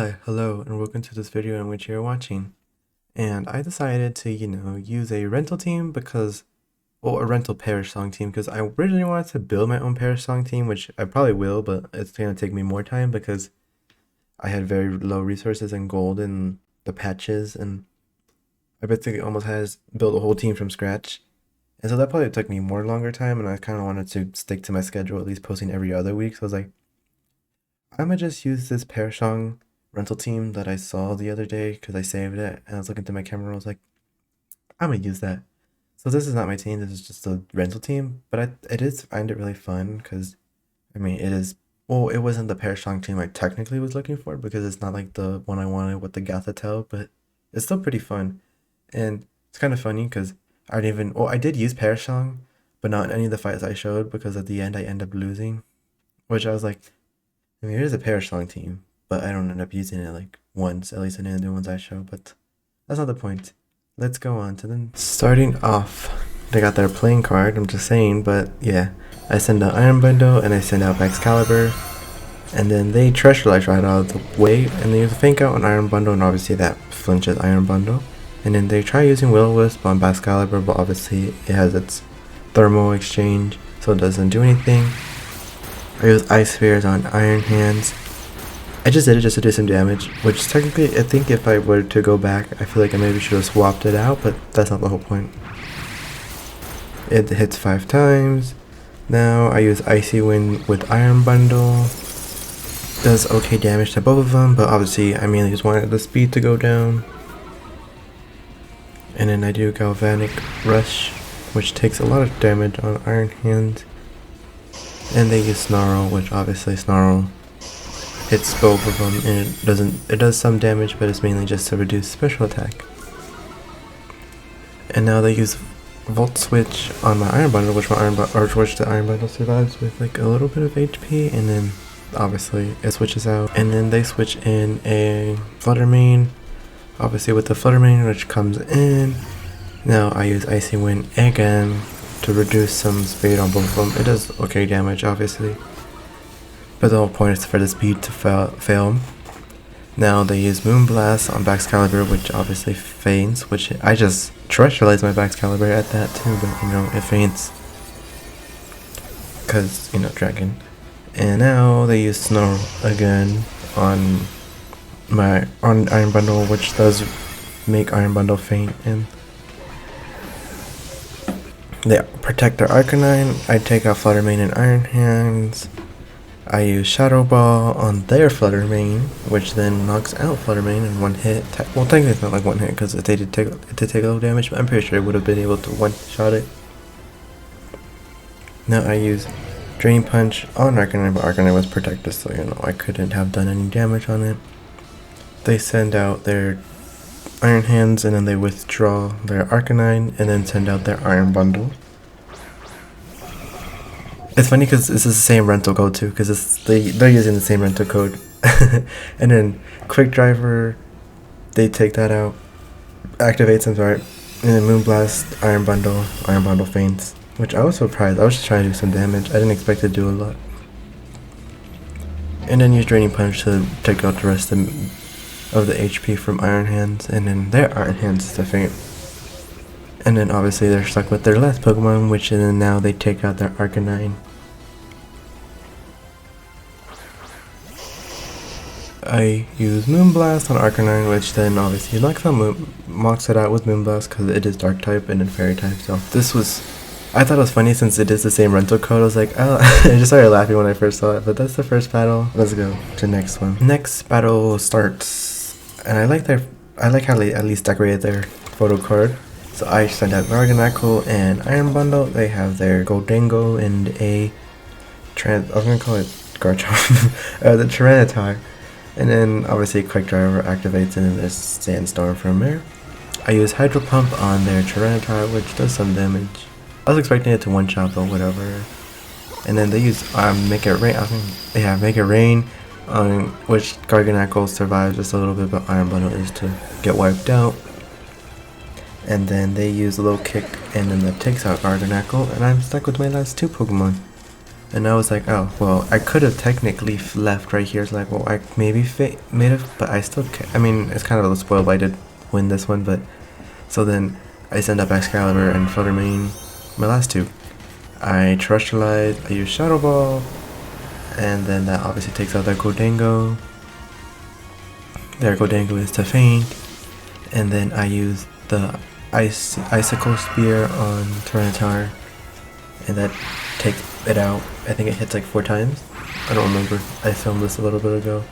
Hi, hello, and welcome to this video in which you're watching. And I decided to, use a rental team a rental Parish Song team, because I originally wanted to build my own Parish Song team, which I probably will, but it's going to take me more time because I had very low resources and gold in the patches, and I basically almost had to build a whole team from scratch. And so that probably took me more longer time, and I kind of wanted to stick to my schedule, at least posting every other week. So I was like, I'm gonna just use this Parish Song rental team that I saw the other day because I saved it and I was looking through my camera and I was like, I'm gonna use that. So this is not my team, this is just a rental team, but find it really fun because it wasn't the Parish Song team I technically was looking for because it's not like the one I wanted with the Gothitelle, but it's still pretty fun. And it's kind of funny because I did use Parish Song, but not in any of the fights I showed because at the end I end up losing, which I was like, it is a Parish Song team, but I don't end up using it like once, at least in any of the ones I show, but that's not the point. Let's go on to them. Starting off, they got their playing card, I'm just saying, but yeah. I send out Iron Bundle and I send out Excalibur, and then they Treasure Life right out of the way, and they use a Fake Out on Iron Bundle, and obviously that flinches Iron Bundle. And then they try using Will-O-Wisp on Excalibur, but obviously it has its thermal exchange, so it doesn't do anything. I use Ice Spheres on Iron Hands. I just did it just to do some damage, which technically I think if I were to go back, I feel like I maybe should have swapped it out, but that's not the whole point. It hits 5 times. Now I use Icy Wind with Iron Bundle. Does okay damage to both of them, but obviously I mainly just wanted the speed to go down. And then I do Galvanic Rush, which takes a lot of damage on Iron Hands. And they use Snarl, which obviously Snarl hits both of them, and it does some damage, but it's mainly just to reduce special attack. And now they use Volt Switch on my Iron Bundle, which the Iron Bundle survives with like a little bit of HP, and then obviously it switches out. And then they switch in a Flutter Mane, obviously with the Flutter Mane, which comes in. Now I use Icy Wind again to reduce some speed on both of them. It does okay damage, obviously, but the whole point is for the speed to fail. Now they use Moonblast on Excalibur, which obviously faints, which I just Terrestrialized my Excalibur at that too, but it faints because dragon. And now they use Snarl again on Iron Bundle, which does make Iron Bundle faint, and they protect their Arcanine. I take out Flutter Mane and Iron Hands. I use Shadow Ball on their Flutter Mane, which then knocks out Flutter Mane in one hit. Well, technically it's not like one hit because it did take a little damage, but I'm pretty sure it would have been able to one-shot it. Now I use Drain Punch on Arcanine, but Arcanine was protected, so I couldn't have done any damage on it. They send out their Iron Hands, and then they withdraw their Arcanine, and then send out their Iron Bundle. It's funny because this is the same rental code too, because they're using the same rental code. And then Quick Driver, they take that out, activates them, right? And then Moonblast, Iron Bundle faints, which I was surprised. I was just trying to do some damage. I didn't expect to do a lot. And then use Draining Punch to take out the rest of the HP from Iron Hands, and then their Iron Hands to faint. And then obviously they're stuck with their last Pokemon, which then now they take out their Arcanine. I use Moonblast on Arcanine, which then obviously knocks it out with Moonblast because it is Dark type and then Fairy type. So I thought it was funny since it is the same rental code. I was like, oh, I just started laughing when I first saw it. But that's the first battle. Let's go to the next one. Next battle starts, and I like how they at least decorated their photo card. So I send out Garganacl and Iron Bundle. They have their Goldango and I was gonna call it Garchomp, the Tyranitar. And then obviously Quick Driver activates, and then there's Sandstorm from there. I use Hydro Pump on their Tyranitar, which does some damage. I was expecting it to one-shot, but whatever. And then they use Make It Rain. I think they have Make It Rain, on which Garganacl survives just a little bit, but Iron Bundle is to get wiped out. And then they use a little kick, and then that takes out Garganacl, and I'm stuck with my last 2 Pokemon. And I was like, oh, well, I could have technically left right here. It's like, well, I maybe made it, but I still I mean, it's kind of a spoil, but I did win this one, but... So then, I send up Excalibur and Flutter Mane, my last two. I Terrestrialize, I use Shadow Ball, and then that obviously takes out their Gholdengo. Their Gholdengo is to faint, and then I use the Icicle Spear on Tyranitar, and that takes it out. I think it hits like 4 times. I don't remember. I filmed this a little bit ago.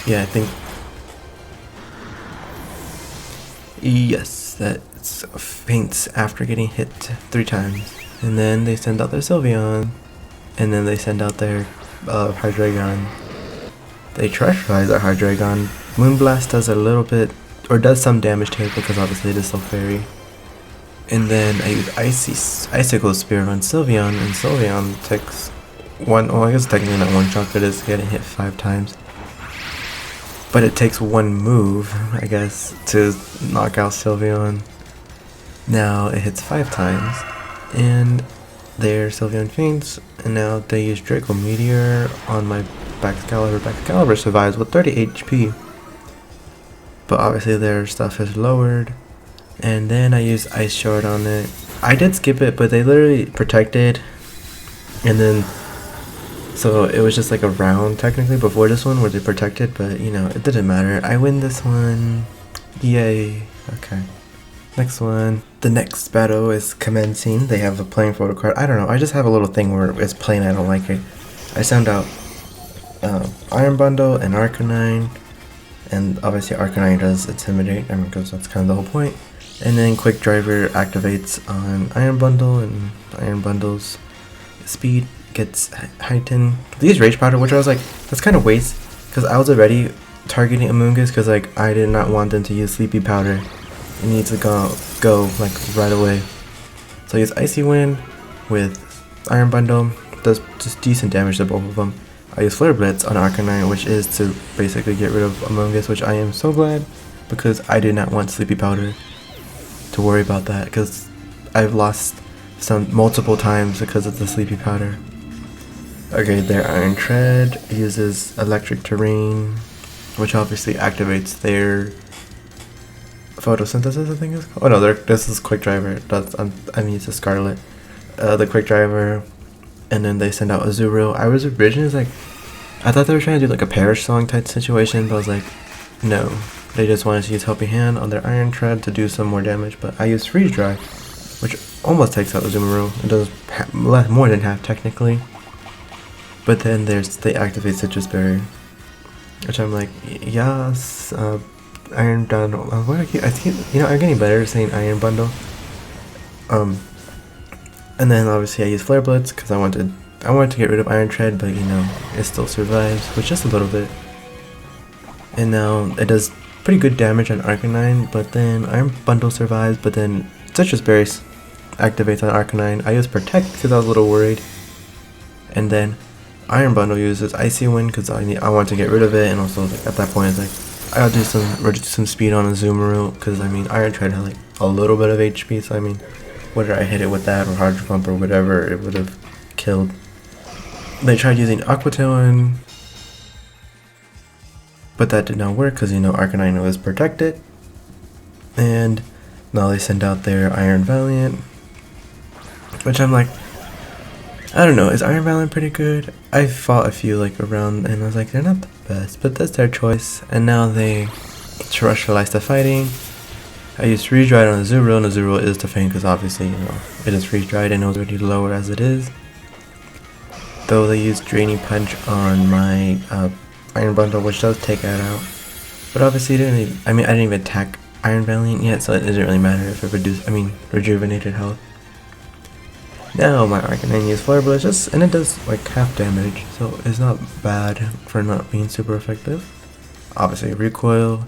Yeah, I think... Yes, that faints after getting hit 3 times. And then they send out their Sylveon, and then they send out their Hydreigon. They Terrestrialize their Hydreigon. Moonblast does a little bit, or does some damage to it because obviously it is so fairy. And then I use Icicle Spear on Sylveon, and Sylveon takes one, well I guess technically not one shot, but it's getting hit 5 times. But it takes 1 move, I guess, to knock out Sylveon. Now it hits 5 times, and their Sylveon faints, and now they use Draco Meteor on my Baxcalibur. Baxcalibur survives with 30 HP, but obviously their stuff is lowered. And then I use Ice Shard on it. I did skip it, but they literally protected, and then so it was just like a round technically before this one where they protected, but you know, it didn't matter. I win this one. Yay. Okay. Next one. The next battle is commencing. They have a plain photo card. I don't know. I just have a little thing where it's plain. I don't like it. I send out Iron Bundle and Arcanine, and obviously Arcanine does Intimidate. I mean, because that's kind of the whole point. And then Quick Driver activates on Iron Bundle, and Iron Bundle's speed gets heightened. These Rage Powder, which I was like, that's kind of waste, because I was already targeting Amoonguss, because like I did not want them to use Sleepy Powder. It needs to go like right away. So I use Icy Wind with Iron Bundle, does just decent damage to both of them. I use Flare Blitz on Arcanine, which is to basically get rid of Amoonguss, which I am so glad, because I did not want Sleepy Powder to worry about that, because I've lost multiple times because of the Sleepy Powder. Okay, their Iron Tread uses Electric Terrain, which obviously activates their Photosynthesis, I think it's called. Oh no, this is Quick Driver. I mean, it's a Scarlet. The Quick Driver, and then they send out Azurill. I was originally like, I thought they were trying to do like a Perish Song type situation, but I was like, no. They just wanted to use Helping Hand on their Iron Tread to do some more damage, but I use Freeze Dry, which almost takes out Azumarill. It does more than half technically. But then they activate Citrus Berry, which I'm like, yes. Iron Bundle. What I think, you know, I'm getting better at saying Iron Bundle. And then obviously I use Flare Blitz because I wanted to get rid of Iron Tread, but you know, it still survives with just a little bit. And now it does pretty good damage on Arcanine, but then Iron Bundle survives, but then Citrus Berries activates on Arcanine. I use Protect because I was a little worried. And then Iron Bundle uses Icy Wind because I want to get rid of it, and also like, at that point it's like, I'll do some speed on Azumarill, because I mean Iron Tread had like a little bit of HP, so I mean whether I hit it with that or Hard Pump or whatever, it would have killed. They tried using Aqua Tail on, but that did not work because you know Arcanine was protected. And now they send out their Iron Valiant, which I'm like, I don't know, is Iron Valiant pretty good? I fought a few like around and I was like, they're not the best, but that's their choice. And now they Terrestrialize the fighting. I used Freeze Dried on Azurill, and Azurill is to faint because obviously, you know, it is freeze dried and it was already lower as it is. Though they used Draining Punch on my Iron Bundle, which does take that out. But obviously I didn't even attack Iron Valiant yet, so it doesn't really matter if it rejuvenated health. Now my Arcanine uses Flare Blitz, and it does like half damage, so it's not bad for not being super effective. Obviously Recoil.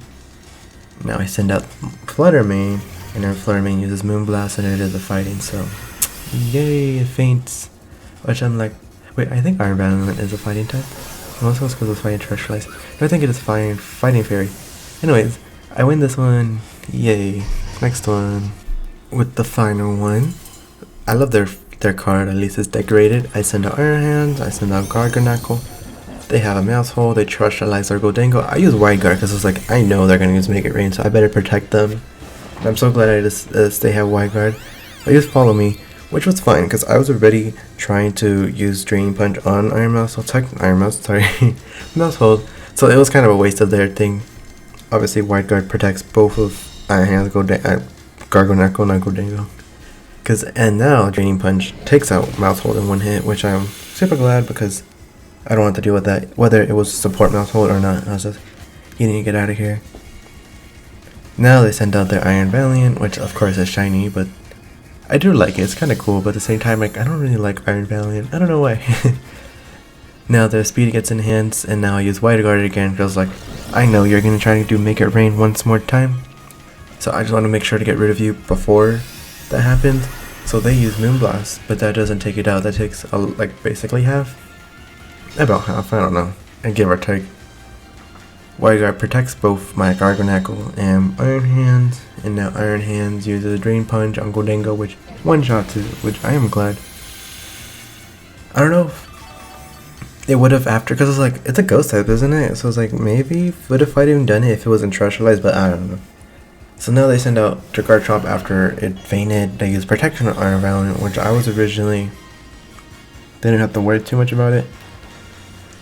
Now I send out Flutter Mane, and then Flutter Mane uses Moonblast, and it is a fighting, so yay, it faints. Which I'm like, wait, I think Iron Valiant is a fighting type. Also it's because it's fighting Terrestrialize. I think it is fighting Fairy. Anyways, I win this one, yay. Next one, with the final one. I love their their card at least is decorated. I send out Iron Hands, I send out Garganacl. They have a Mouse Hole, they Terrestrialize their Gholdengo. I use Wide Guard because it's like, I know they're going to use Make It Rain, so I better protect them. And I'm so glad they have Wide Guard. I used Follow Me, which was fine because I was already trying to use Draining Punch on Iron Mouse, Mouse Hold. So it was kind of a waste of their thing. Obviously, Wide Guard protects both of Iron Hands, Garganacl, not Gholdengo. And now Draining Punch takes out Mouse Hold in one hit, which I'm super glad because I don't have to deal with that, whether it was support Mouse Hold or not. I was just, you need to get out of here. Now they send out their Iron Valiant, which of course is shiny, but I do like it. It's kind of cool, but at the same time, like, I don't really like Iron Valiant. I don't know why. Now their speed gets enhanced, and now I use Wide Guard again because, like, I know you're going to try to do Make It Rain once more time. So I just want to make sure to get rid of you before that happens. So they use Moonblast, but that doesn't take it out. That takes, like, basically half. About half, I don't know. And give or take. Wide Guard protects both my Garganacl and Iron Hands, and now Iron Hands uses Drain Punch on Gholdengo, which one-shots it, which I am glad. I don't know if it would have after, because it's like, it's a ghost type, isn't it? So it's like, maybe would have even done it if it wasn't Terrestrialized, but I don't know. So now they send out Garchomp after it fainted. They use Protection on Iron Valiant, which I was originally didn't have to worry too much about it.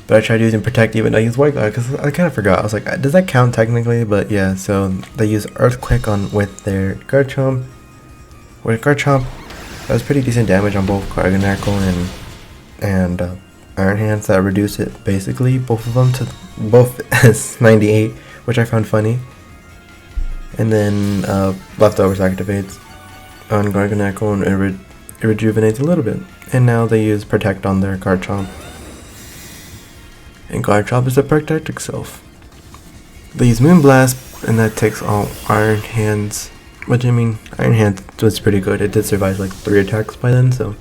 But I tried using Protect even though I used Wide Guard because I kind of forgot. I was like, does that count technically? But yeah, so they use Earthquake on with their Garchomp. With Garchomp, that was pretty decent damage on both Garganacl and Iron Hands. That reduced it basically, both of them to both as 98, which I found funny. And then Leftovers activates on Garganacl and it rejuvenates a little bit. And now they use Protect on their Garchomp. And Garchomp is to protect itself. They use Moonblast, and that takes all Iron Hands. Which, I mean, Iron Hands was pretty good. It did survive like 3 attacks by then, so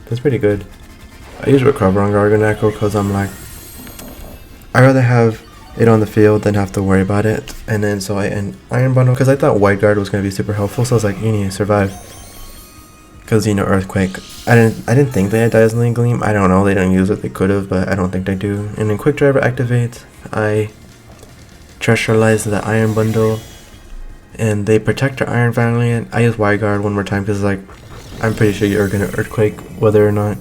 that's pretty good. I use Recover on Garganacl because I'm like, I'd rather have it on the field than have to worry about it. And then so I end Iron Bundle because I thought Wide Guard was going to be super helpful, so I was like, you need to survive. Because, you know, Earthquake, I didn't think they had Dazzling Gleam. I don't know, they didn't use it, they could have, but I don't think they do. And then Quick Driver activates, I Terrestrialize the Iron Bundle, and they protect their Iron Valiant. I use Wide Guard one more time because, like, I'm pretty sure you're going to Earthquake whether or not.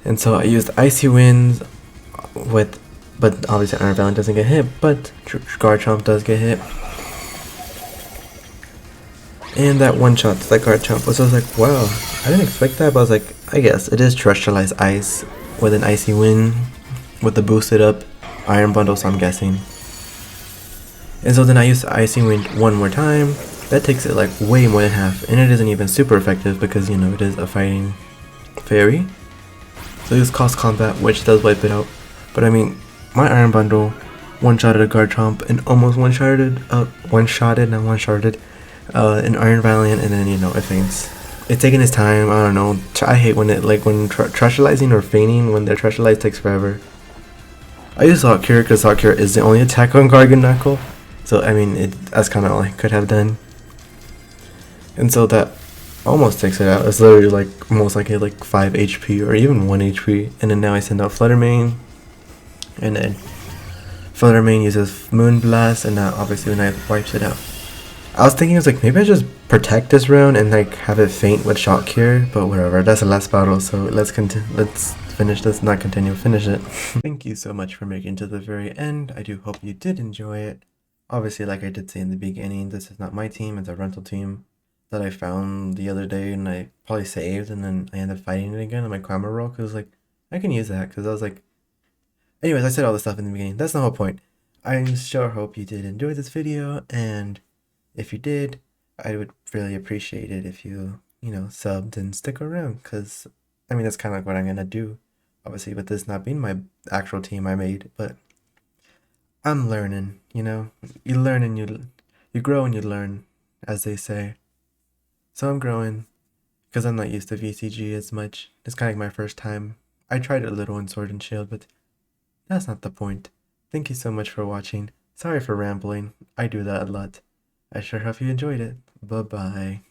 And so I used Icy Winds but obviously Iron Valiant doesn't get hit, but Garchomp does get hit. And that one-shot that Garchomp, so I was like, wow, I didn't expect that, but I was like, I guess it is Terrestrialized Ice with an Icy Wind with the boosted up Iron Bundle, so I'm guessing. And so then I used the Icy Wind one more time. That takes it like way more than half, and it isn't even super effective because, you know, it is a fighting fairy. So I use Cost Combat, which does wipe it out. But I mean, my Iron Bundle one-shotted a Garchomp and almost one-shotted an Iron Valiant, and then, you know, it faints. It's taking its time, I don't know. I hate when it, like, when Terrestrializing or feigning, when their Terrestrialize takes forever. I use Thought Cure because Thought Cure is the only attack on Garganacl. So, I mean, that's kind of all I could have done. And so that almost takes it out. It's literally, like, most likely, like, 5 HP or even 1 HP. And then now I send out Flutter Mane. And then Flutter Mane uses Moonblast, and now obviously the Knife wipes it out. I was thinking, I was like, maybe I just protect this round and like have it faint with Shock Cure, but whatever, that's the last battle, so let's finish this, not continue, finish it. Thank you so much for making it to the very end. I do hope you did enjoy it. Obviously, like I did say in the beginning, this is not my team, it's a rental team that I found the other day, and I probably saved, and then I ended up fighting it again on my Karma roll, because like, I can use that, because I was like, anyways, I said all this stuff in the beginning, that's the whole point. I sure hope you did enjoy this video, and if you did, I would really appreciate it if you subbed and stick around, because, I mean, that's kind of like what I'm going to do, obviously, with this not being my actual team I made, but I'm learning, you learn and you grow and you learn, as they say. So I'm growing, because I'm not used to VCG as much. It's kind of like my first time. I tried it a little in Sword and Shield, but that's not the point. Thank you so much for watching. Sorry for rambling. I do that a lot. I sure hope you enjoyed it. Bye-bye.